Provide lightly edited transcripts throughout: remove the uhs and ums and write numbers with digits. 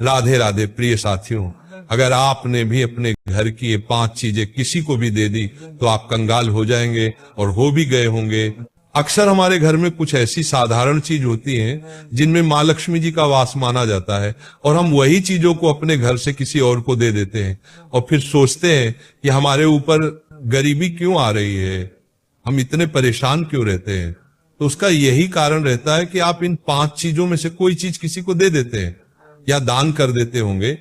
राधे राधे प्रिय साथियों, अगर आपने भी अपने घर की ये 5 चीजें किसी को भी दे दी तो आप कंगाल हो जाएंगे, और हो भी गए होंगे। अक्सर हमारे घर में कुछ ऐसी साधारण चीज होती हैं जिनमें माँ लक्ष्मी जी का वास माना जाता है, और हम वही चीजों को अपने घर से किसी और को दे देते हैं और फिर सोचते हैं कि हमारे ऊपर गरीबी क्यों आ रही है, हम इतने परेशान क्यों रहते हैं। तो उसका यही कारण रहता है कि आप इन 5 चीजों में से कोई चीज किसी को दे देते हैं या दान कर देते होंगे।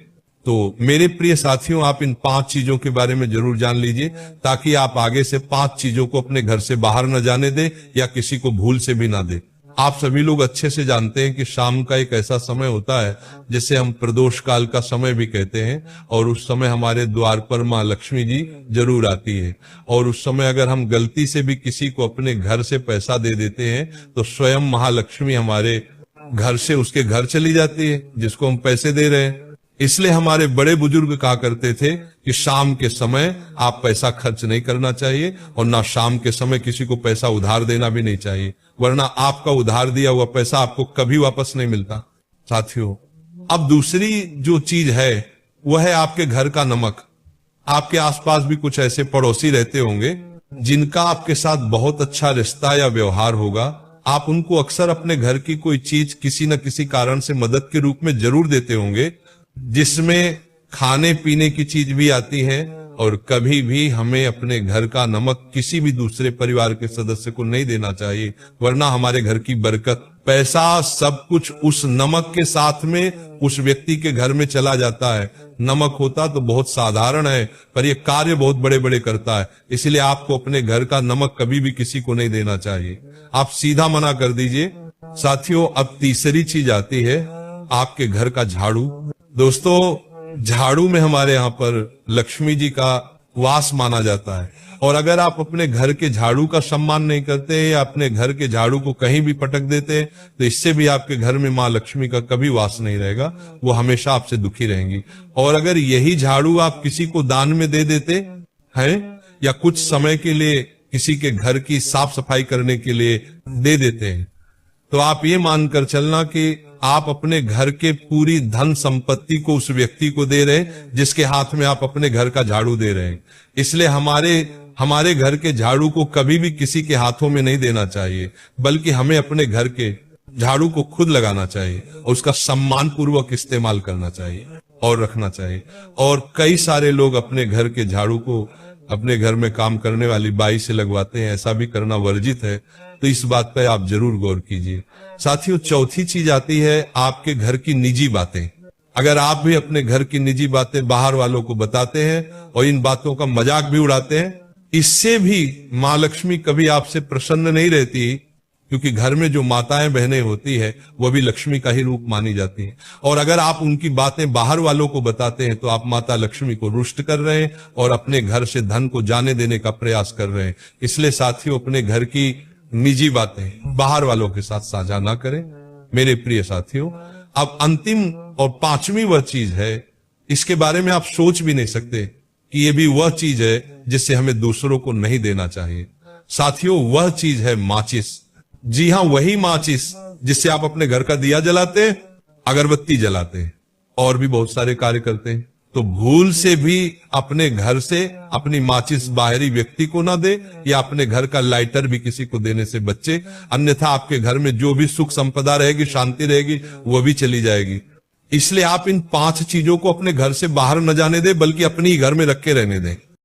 तो मेरे प्रिय साथियों, आप इन 5 चीजों के बारे में जरूर जान लीजिए, ताकि आप आगे से 5 चीजों को अपने घर से बाहर न जाने दें या किसी को भूल से भी ना दें। आप सभी लोग अच्छे से जानते हैं कि शाम का एक ऐसा समय होता है जिसे हम प्रदोष काल का समय भी कहते हैं, और उस समय हमारे द्वार पर माँ लक्ष्मी जी जरूर आती है। और उस समय अगर हम गलती से भी किसी को अपने घर से पैसा दे देते हैं तो स्वयं महालक्ष्मी हमारे घर से उसके घर चली जाती है जिसको हम पैसे दे रहे हैं। इसलिए हमारे बड़े बुजुर्ग कहा करते थे कि शाम के समय आप पैसा खर्च नहीं करना चाहिए, और ना शाम के समय किसी को पैसा उधार देना भी नहीं चाहिए, वरना आपका उधार दिया हुआ पैसा आपको कभी वापस नहीं मिलता। साथियों, अब दूसरी जो चीज है वह है आपके घर का नमक। आपके आसपास भी कुछ ऐसे पड़ोसी रहते होंगे जिनका आपके साथ बहुत अच्छा रिश्ता या व्यवहार होगा। आप उनको अक्सर अपने घर की कोई चीज किसी न किसी कारण से मदद के रूप में जरूर देते होंगे, जिसमें खाने पीने की चीज भी आती है। और कभी भी हमें अपने घर का नमक किसी भी दूसरे परिवार के सदस्य को नहीं देना चाहिए, वरना हमारे घर की बरकत, पैसा, सब कुछ उस नमक के साथ में उस व्यक्ति के घर में चला जाता है। नमक होता तो बहुत साधारण है, पर यह कार्य बहुत बड़े बड़े करता है। इसलिए आपको अपने घर का नमक कभी भी किसी को नहीं देना चाहिए, आप सीधा मना कर दीजिए। साथियों, अब तीसरी चीज आती है आपके घर का झाड़ू। दोस्तों, झाड़ू में हमारे यहाँ पर लक्ष्मी जी का वास माना जाता है, और अगर आप अपने घर के झाड़ू का सम्मान नहीं करते या अपने घर के झाड़ू को कहीं भी पटक देते तो इससे भी आपके घर में माँ लक्ष्मी का कभी वास नहीं रहेगा, वो हमेशा आपसे दुखी रहेंगी। और अगर यही झाड़ू आप किसी को दान में दे देते हैं या कुछ समय के लिए किसी के घर की साफ सफाई करने के लिए दे देते हैं, तो आप ये मानकर चलना कि आप अपने घर के पूरी धन संपत्ति को उस व्यक्ति को दे रहे हैं जिसके हाथ में आप अपने घर का झाड़ू दे रहे हैं। इसलिए हमारे घर के झाड़ू को कभी भी किसी के हाथों में नहीं देना चाहिए, बल्कि हमें अपने घर के झाड़ू को खुद लगाना चाहिए और उसका सम्मान पूर्वक इस्तेमाल करना चाहिए और रखना चाहिए। और कई सारे लोग अपने घर के झाड़ू को अपने घर में काम करने वाली बाई से लगवाते हैं, ऐसा भी करना वर्जित है, तो इस बात पर आप जरूर गौर कीजिए। साथियों, चौथी चीज आती है आपके घर की निजी बातें। अगर आप भी अपने घर की निजी बातें बाहर वालों को बताते हैं और इन बातों का मजाक भी उड़ाते हैं, इससे भी माँ लक्ष्मी कभी आपसे प्रसन्न नहीं रहती, क्योंकि घर में जो माताएं बहनें होती है वह भी लक्ष्मी का ही रूप मानी जाती हैं। और अगर आप उनकी बातें बाहर वालों को बताते हैं तो आप माता लक्ष्मी को रुष्ट कर रहे हैं और अपने घर से धन को जाने देने का प्रयास कर रहे हैं। इसलिए साथियों, अपने घर की निजी बातें बाहर वालों के साथ साझा ना करें। मेरे प्रिय साथियों, अब अंतिम और 5वीं वह चीज है, इसके बारे में आप सोच भी नहीं सकते कि ये भी वह चीज है जिससे हमें दूसरों को नहीं देना चाहिए। साथियों, वह चीज है माचिस। जी हाँ, वही माचिस जिससे आप अपने घर का दिया जलाते हैं, अगरबत्ती जलाते हैं और भी बहुत सारे कार्य करते हैं। तो भूल से भी अपने घर से अपनी माचिस बाहरी व्यक्ति को ना दे, या अपने घर का लाइटर भी किसी को देने से बचे, अन्यथा आपके घर में जो भी सुख संपदा रहेगी, शांति रहेगी, वो भी चली जाएगी। इसलिए आप इन 5 चीजों को अपने घर से बाहर न जाने दें, बल्कि अपने ही घर में रख के रहने दें।